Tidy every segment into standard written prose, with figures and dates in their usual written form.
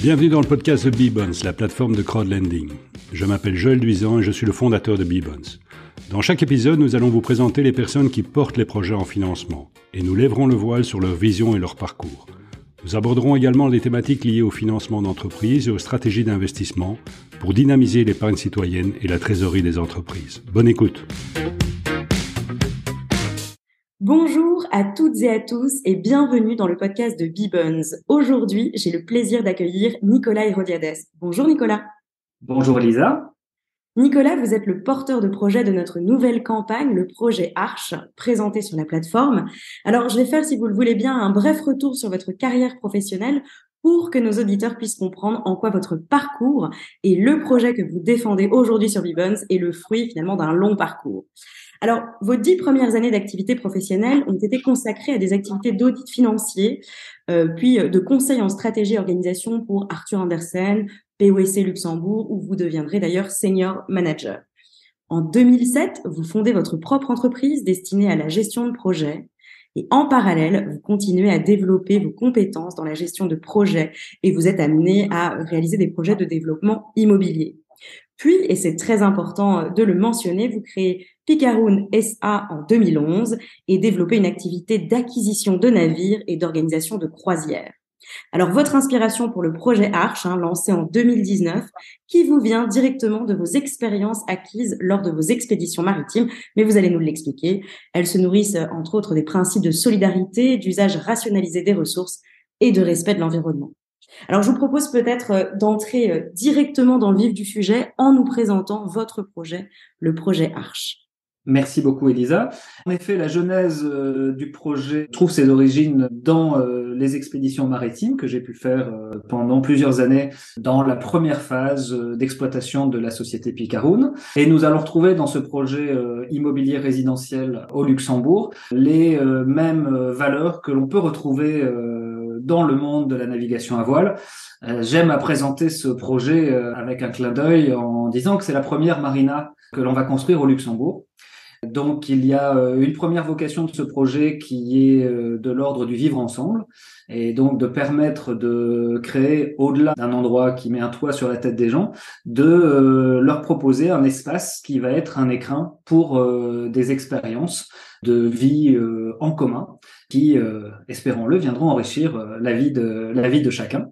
Bienvenue dans le podcast de Beebonds, la plateforme de crowdlending. Je m'appelle Joël Duisan et je suis le fondateur de Beebonds. Dans chaque épisode, nous allons vous présenter les personnes qui portent les projets en financement et nous lèverons le voile sur leur vision et leur parcours. Nous aborderons également les thématiques liées au financement d'entreprises et aux stratégies d'investissement pour dynamiser l'épargne citoyenne et la trésorerie des entreprises. Bonne écoute. Bonjour à toutes et à tous et bienvenue dans le podcast de Beebonds. Aujourd'hui, j'ai le plaisir d'accueillir Nicolas Hérodiades. Bonjour Nicolas. Bonjour Elisa. Nicolas, vous êtes le porteur de projet de notre nouvelle campagne, le projet Arche, présenté sur la plateforme. Alors, je vais faire, si vous le voulez bien, un bref retour sur votre carrière professionnelle pour que nos auditeurs puissent comprendre en quoi votre parcours et le projet que vous défendez aujourd'hui sur Beebonds est le fruit finalement d'un long parcours. Alors, vos 10 premières années d'activité professionnelle ont été consacrées à des activités d'audit financier, puis de conseil en stratégie et organisation pour Arthur Andersen, PwC Luxembourg, où vous deviendrez d'ailleurs senior manager. En 2007, vous fondez votre propre entreprise destinée à la gestion de projets. Et en parallèle, vous continuez à développer vos compétences dans la gestion de projets et vous êtes amené à réaliser des projets de développement immobilier. Puis, et c'est très important de le mentionner, vous créez Picaroon SA en 2011 et développez une activité d'acquisition de navires et d'organisation de croisières. Alors, votre inspiration pour le projet Arche, lancé en 2019, qui vous vient directement de vos expériences acquises lors de vos expéditions maritimes, mais vous allez nous l'expliquer. Elles se nourrissent, entre autres, des principes de solidarité, d'usage rationalisé des ressources et de respect de l'environnement. Alors, je vous propose peut-être d'entrer directement dans le vif du sujet en nous présentant votre projet, le projet Arche. Merci beaucoup Elisa. En effet, la genèse du projet trouve ses origines dans les expéditions maritimes que j'ai pu faire pendant plusieurs années dans la première phase d'exploitation de la société Picaroon. Et nous allons retrouver dans ce projet immobilier résidentiel au Luxembourg les mêmes valeurs que l'on peut retrouver dans le monde de la navigation à voile. J'aime à présenter ce projet avec un clin d'œil en disant que c'est la première marina que l'on va construire au Luxembourg. Donc, il y a une première vocation de ce projet qui est de l'ordre du vivre ensemble et donc de permettre de créer, au-delà d'un endroit qui met un toit sur la tête des gens, de leur proposer un espace qui va être un écrin pour des expériences de vie en commun qui, espérons-le, viendront enrichir la vie de chacun.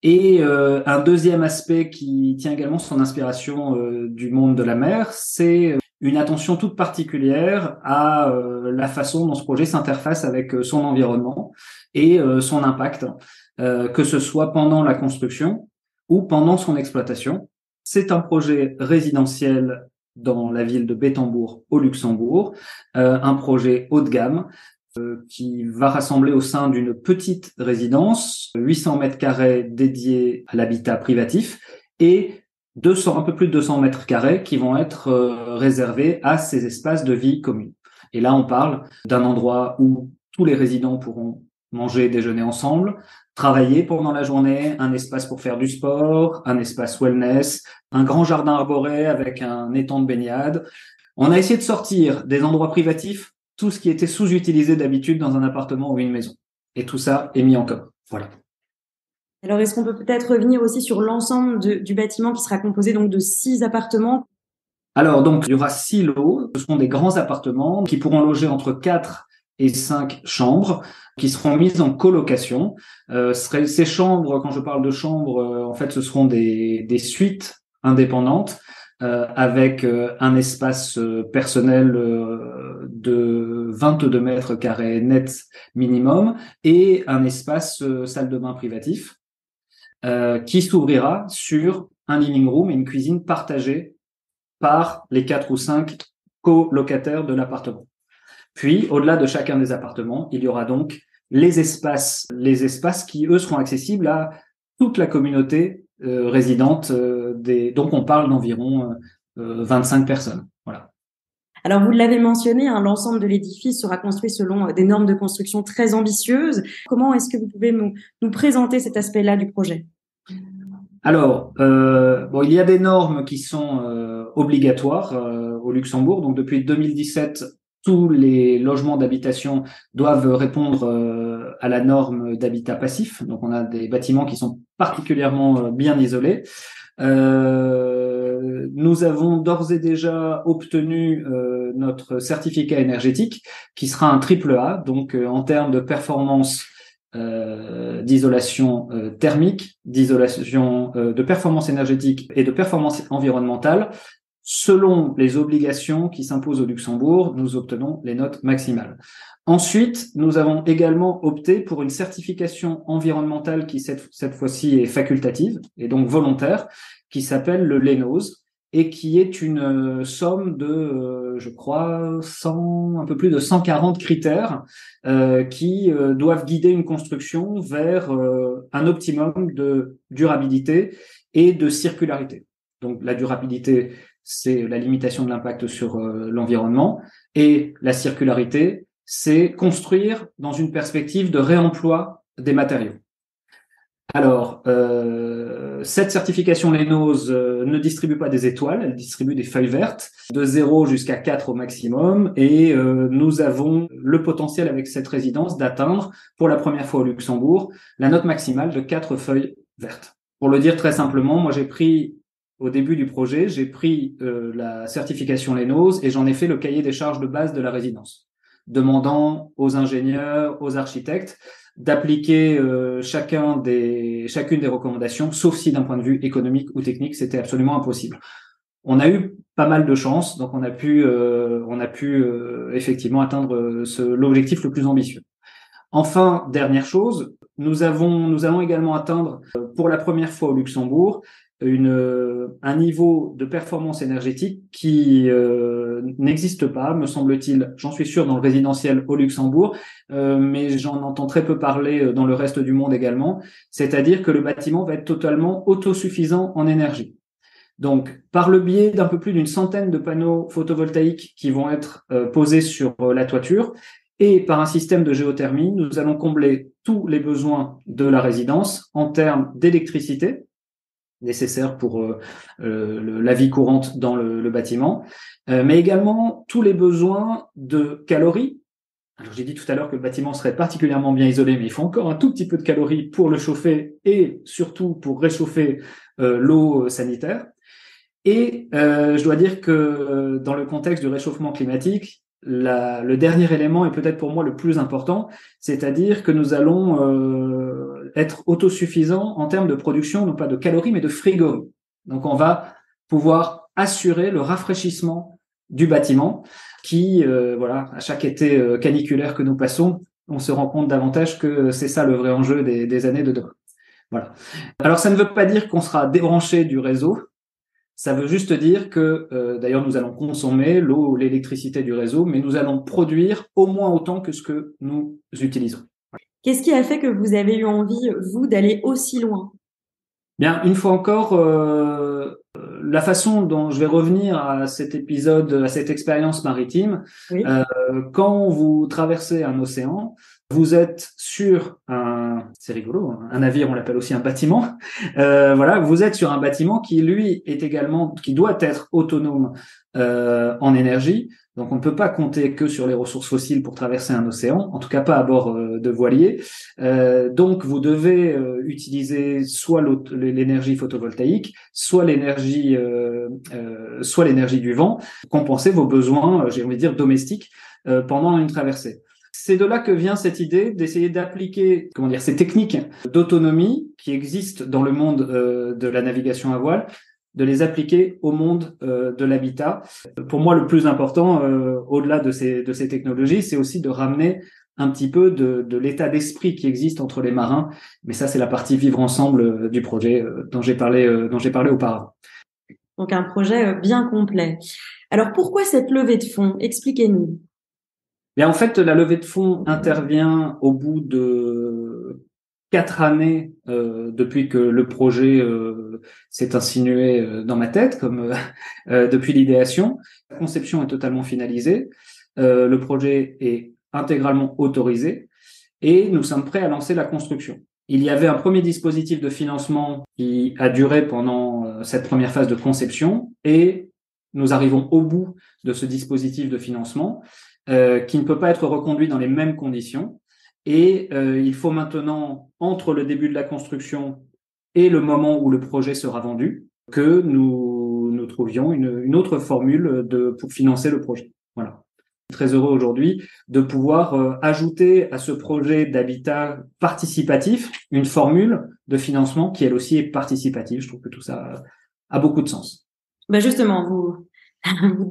Et un deuxième aspect qui tient également son inspiration du monde de la mer, c'est une attention toute particulière à la façon dont ce projet s'interface avec son environnement et son impact, que ce soit pendant la construction ou pendant son exploitation. C'est un projet résidentiel dans la ville de Bettembourg au Luxembourg, un projet haut de gamme qui va rassembler au sein d'une petite résidence 800 mètres carrés dédiés à l'habitat privatif et un peu plus de 200 mètres carrés qui vont être réservés à ces espaces de vie commune. Et là, on parle d'un endroit où tous les résidents pourront manger et déjeuner ensemble, travailler pendant la journée, un espace pour faire du sport, un espace wellness, un grand jardin arboré avec un étang de baignade. On a essayé de sortir des endroits privatifs tout ce qui était sous-utilisé d'habitude dans un appartement ou une maison. Et tout ça est mis en commun. Voilà. Alors, est-ce qu'on peut peut-être revenir aussi sur l'ensemble du bâtiment qui sera composé donc de 6 appartements? Alors, donc, il y aura 6 lots. Ce seront des grands appartements qui pourront loger entre 4 et 5 chambres qui seront mises en colocation. Ces chambres, quand je parle de chambres, en fait, ce seront des suites indépendantes avec un espace personnel de 22 mètres carrés net minimum et un espace salle de bain privatif qui s'ouvrira sur un living room et une cuisine partagée par les 4 ou 5 colocataires de l'appartement. Puis, au-delà de chacun des appartements, il y aura donc les espaces qui, eux, seront accessibles à toute la communauté résidente. Donc, on parle d'environ 25 personnes. Voilà. Alors, vous l'avez mentionné, l'ensemble de l'édifice sera construit selon des normes de construction très ambitieuses. Comment est-ce que vous pouvez nous présenter cet aspect-là du projet ? Alors, il y a des normes qui sont obligatoires au Luxembourg. Donc, depuis 2017, tous les logements d'habitation doivent répondre à la norme d'habitat passif. Donc, on a des bâtiments qui sont particulièrement bien isolés. Nous avons d'ores et déjà obtenu notre certificat énergétique qui sera un triple A, donc en termes de performance d'isolation thermique, d'isolation de performance énergétique et de performance environnementale. Selon les obligations qui s'imposent au Luxembourg, nous obtenons les notes maximales. Ensuite, nous avons également opté pour une certification environnementale qui cette fois-ci est facultative et donc volontaire, qui s'appelle le LENOS et qui est une somme de, je crois, un peu plus de 140 critères qui doivent guider une construction vers un optimum de durabilité et de circularité. Donc la durabilité, c'est la limitation de l'impact sur l'environnement, et la circularité, c'est construire dans une perspective de réemploi des matériaux. Alors, cette certification LENOS ne distribue pas des étoiles, elle distribue des feuilles vertes, de 0 jusqu'à 4 au maximum, et nous avons le potentiel avec cette résidence d'atteindre, pour la première fois au Luxembourg, la note maximale de 4 feuilles vertes. Pour le dire très simplement, moi au début du projet, j'ai pris la certification LENOS et j'en ai fait le cahier des charges de base de la résidence, demandant aux ingénieurs, aux architectes d'appliquer chacune des recommandations, sauf si d'un point de vue économique ou technique, c'était absolument impossible. On a eu pas mal de chance, donc on a pu effectivement atteindre l'objectif le plus ambitieux. Enfin, dernière chose, nous allons également atteindre pour la première fois au Luxembourg un niveau de performance énergétique qui n'existe pas, me semble-t-il, j'en suis sûr, dans le résidentiel au Luxembourg, mais j'en entends très peu parler dans le reste du monde également, c'est-à-dire que le bâtiment va être totalement autosuffisant en énergie. Donc, par le biais d'un peu plus d'une centaine de panneaux photovoltaïques qui vont être posés sur la toiture, et par un système de géothermie, nous allons combler tous les besoins de la résidence en termes d'électricité, nécessaire pour la vie courante dans le bâtiment, mais également tous les besoins de calories. Alors j'ai dit tout à l'heure que le bâtiment serait particulièrement bien isolé, mais il faut encore un tout petit peu de calories pour le chauffer et surtout pour réchauffer l'eau sanitaire. Et je dois dire que dans le contexte du réchauffement climatique, le dernier élément est peut-être pour moi le plus important, c'est-à-dire que nous allons être autosuffisants en termes de production, non pas de calories, mais de frigories. Donc, on va pouvoir assurer le rafraîchissement du bâtiment qui, à chaque été caniculaire que nous passons, on se rend compte davantage que c'est ça le vrai enjeu des années de demain. Voilà. Alors, ça ne veut pas dire qu'on sera débranché du réseau. Ça veut juste dire que, d'ailleurs, nous allons consommer l'eau, l'électricité du réseau, mais nous allons produire au moins autant que ce que nous utilisons. Qu'est-ce qui a fait que vous avez eu envie, vous, d'aller aussi loin? Bien, une fois encore, la façon dont je vais revenir à cet épisode, à cette expérience maritime, oui. Quand vous traversez un océan, vous êtes sur c'est rigolo, un navire, on l'appelle aussi un bâtiment. Vous êtes sur un bâtiment qui, lui, qui doit être autonome en énergie. Donc, on ne peut pas compter que sur les ressources fossiles pour traverser un océan, en tout cas pas à bord de voiliers. Donc, vous devez utiliser soit l'énergie photovoltaïque, soit l'énergie du vent, compenser vos besoins, j'ai envie de dire, domestiques pendant une traversée. C'est de là que vient cette idée d'essayer d'appliquer, ces techniques d'autonomie qui existent dans le monde de la navigation à voile, de les appliquer au monde de l'habitat. Pour moi, le plus important, au-delà de ces technologies, c'est aussi de ramener un petit peu de l'état d'esprit qui existe entre les marins. Mais ça, c'est la partie vivre ensemble du projet dont j'ai parlé auparavant. Donc, un projet bien complet. Alors, pourquoi cette levée de fonds? Expliquez-nous. Bien, en fait, la levée de fonds intervient au bout de 4 années depuis que le projet s'est insinué dans ma tête, comme depuis l'idéation. La conception est totalement finalisée, le projet est intégralement autorisé et nous sommes prêts à lancer la construction. Il y avait un premier dispositif de financement qui a duré pendant cette première phase de conception et nous arrivons au bout de ce dispositif de financement qui ne peut pas être reconduit dans les mêmes conditions. Et il faut maintenant, entre le début de la construction et le moment où le projet sera vendu, que nous trouvions une autre formule pour financer le projet. Voilà. Je suis très heureux aujourd'hui de pouvoir ajouter à ce projet d'habitat participatif une formule de financement qui elle aussi est participative. Je trouve que tout ça a beaucoup de sens. Ben justement, vous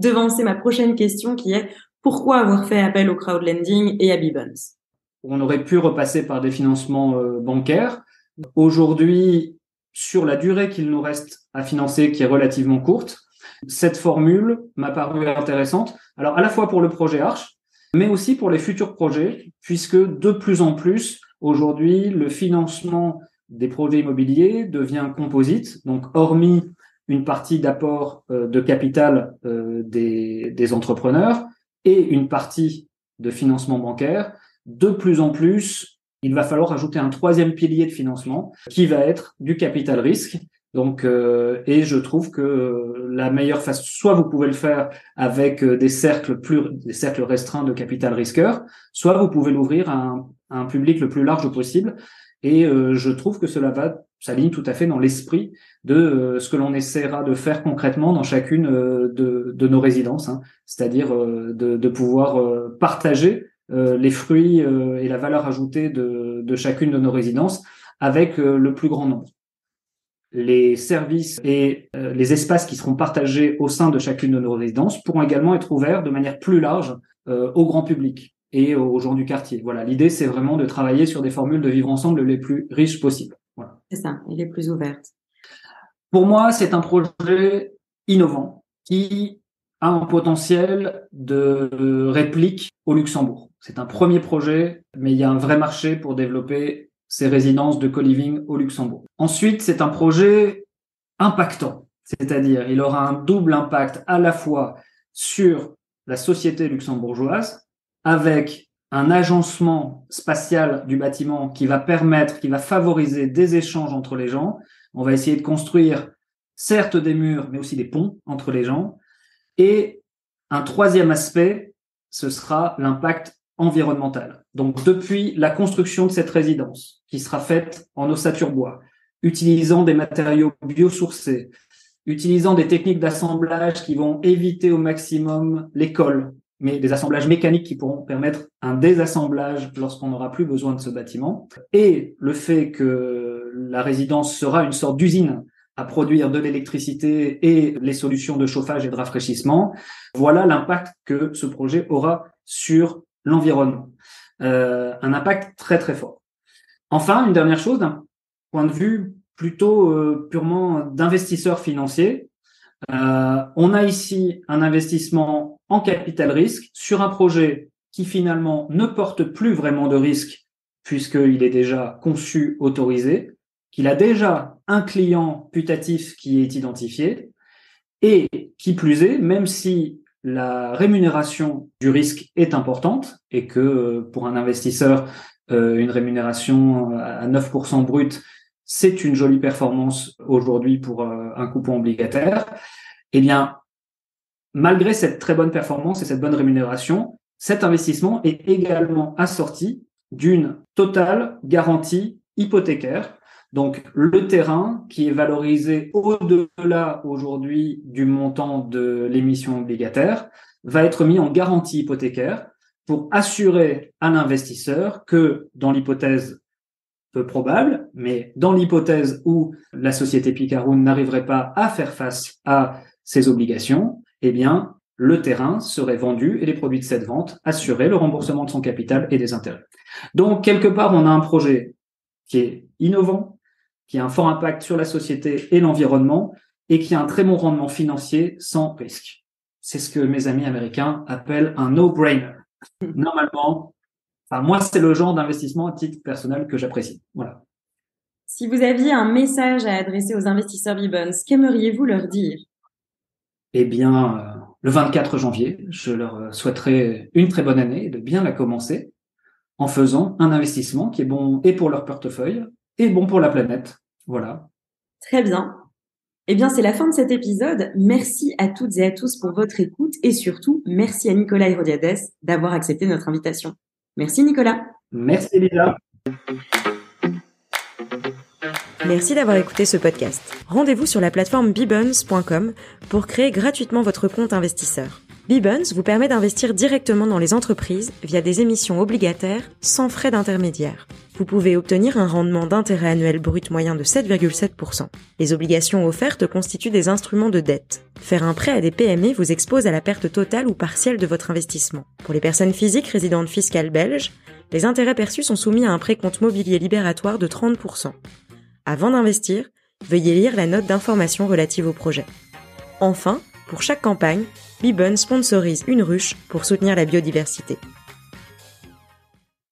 devancez ma prochaine question qui est pourquoi avoir fait appel au crowdlending et à Beebons? On aurait pu repasser par des financements bancaires. Aujourd'hui, sur la durée qu'il nous reste à financer, qui est relativement courte, cette formule m'a paru intéressante. Alors, à la fois pour le projet Arche, mais aussi pour les futurs projets, puisque de plus en plus, aujourd'hui, le financement des projets immobiliers devient composite. Donc, hormis une partie d'apport de capital des entrepreneurs et une partie de financement bancaire, de plus en plus, il va falloir ajouter un troisième pilier de financement qui va être du capital risque. Donc, et je trouve que la meilleure façon, soit vous pouvez le faire avec des cercles restreints de capital risqueur, soit vous pouvez l'ouvrir à un public le plus large possible. Et je trouve que cela s'aligne tout à fait dans l'esprit de ce que l'on essaiera de faire concrètement dans chacune de nos résidences, hein. C'est-à-dire de pouvoir partager les fruits et la valeur ajoutée de chacune de nos résidences avec le plus grand nombre. Les services et les espaces qui seront partagés au sein de chacune de nos résidences pourront également être ouverts de manière plus large au grand public et aux gens du quartier. Voilà, l'idée c'est vraiment de travailler sur des formules de vivre ensemble les plus riches possibles. Voilà. C'est ça, et les plus ouvertes. Pour moi, c'est un projet innovant qui a un potentiel de réplique au Luxembourg. C'est un premier projet, mais il y a un vrai marché pour développer ces résidences de co-living au Luxembourg. Ensuite, c'est un projet impactant, c'est-à-dire il aura un double impact à la fois sur la société luxembourgeoise, avec un agencement spatial du bâtiment qui va favoriser des échanges entre les gens. On va essayer de construire certes des murs, mais aussi des ponts entre les gens. Et un troisième aspect, ce sera l'impact environnemental. Donc, depuis la construction de cette résidence, qui sera faite en ossature bois, utilisant des matériaux biosourcés, utilisant des techniques d'assemblage qui vont éviter au maximum les cols, mais des assemblages mécaniques qui pourront permettre un désassemblage lorsqu'on n'aura plus besoin de ce bâtiment, et le fait que la résidence sera une sorte d'usine à produire de l'électricité et les solutions de chauffage et de rafraîchissement, voilà l'impact que ce projet aura sur l'environnement. Un impact très très fort. Enfin, une dernière chose, d'un point de vue plutôt purement d'investisseur financier, on a ici un investissement en capital risque sur un projet qui finalement ne porte plus vraiment de risque puisqu'il est déjà conçu, autorisé, qu'il a déjà un client putatif qui est identifié et qui plus est, même si la rémunération du risque est importante et que pour un investisseur, une rémunération à 9% brut, c'est une jolie performance aujourd'hui pour un coupon obligataire, eh bien, malgré cette très bonne performance et cette bonne rémunération, cet investissement est également assorti d'une totale garantie hypothécaire. Donc, le terrain qui est valorisé au-delà aujourd'hui du montant de l'émission obligataire va être mis en garantie hypothécaire pour assurer à l'investisseur que, dans l'hypothèse peu probable, mais dans l'hypothèse où la société Picaroun n'arriverait pas à faire face à ses obligations, eh bien, le terrain serait vendu et les produits de cette vente assuraient le remboursement de son capital et des intérêts. Donc, quelque part, on a un projet qui est innovant, qui a un fort impact sur la société et l'environnement et qui a un très bon rendement financier sans risque. C'est ce que mes amis américains appellent un no-brainer. Normalement, moi, c'est le genre d'investissement à titre personnel que j'apprécie. Voilà. Si vous aviez un message à adresser aux investisseurs Beebons, qu'aimeriez-vous leur dire? Eh bien, le 24 janvier, je leur souhaiterais une très bonne année et de bien la commencer en faisant un investissement qui est bon et pour leur portefeuille et bon pour la planète. Voilà. Très bien. Eh bien, c'est la fin de cet épisode. Merci à toutes et à tous pour votre écoute et surtout, merci à Nicolas Hérodiades d'avoir accepté notre invitation. Merci Nicolas. Merci Elisa. Merci d'avoir écouté ce podcast. Rendez-vous sur la plateforme bebuns.com pour créer gratuitement votre compte investisseur. Bebuns vous permet d'investir directement dans les entreprises via des émissions obligataires sans frais d'intermédiaire. Vous pouvez obtenir un rendement d'intérêt annuel brut moyen de 7,7%. Les obligations offertes constituent des instruments de dette. Faire un prêt à des PME vous expose à la perte totale ou partielle de votre investissement. Pour les personnes physiques résidentes fiscales belges, les intérêts perçus sont soumis à un précompte mobilier libératoire de 30%. Avant d'investir, veuillez lire la note d'information relative au projet. Enfin, pour chaque campagne, Bebuns sponsorise une ruche pour soutenir la biodiversité.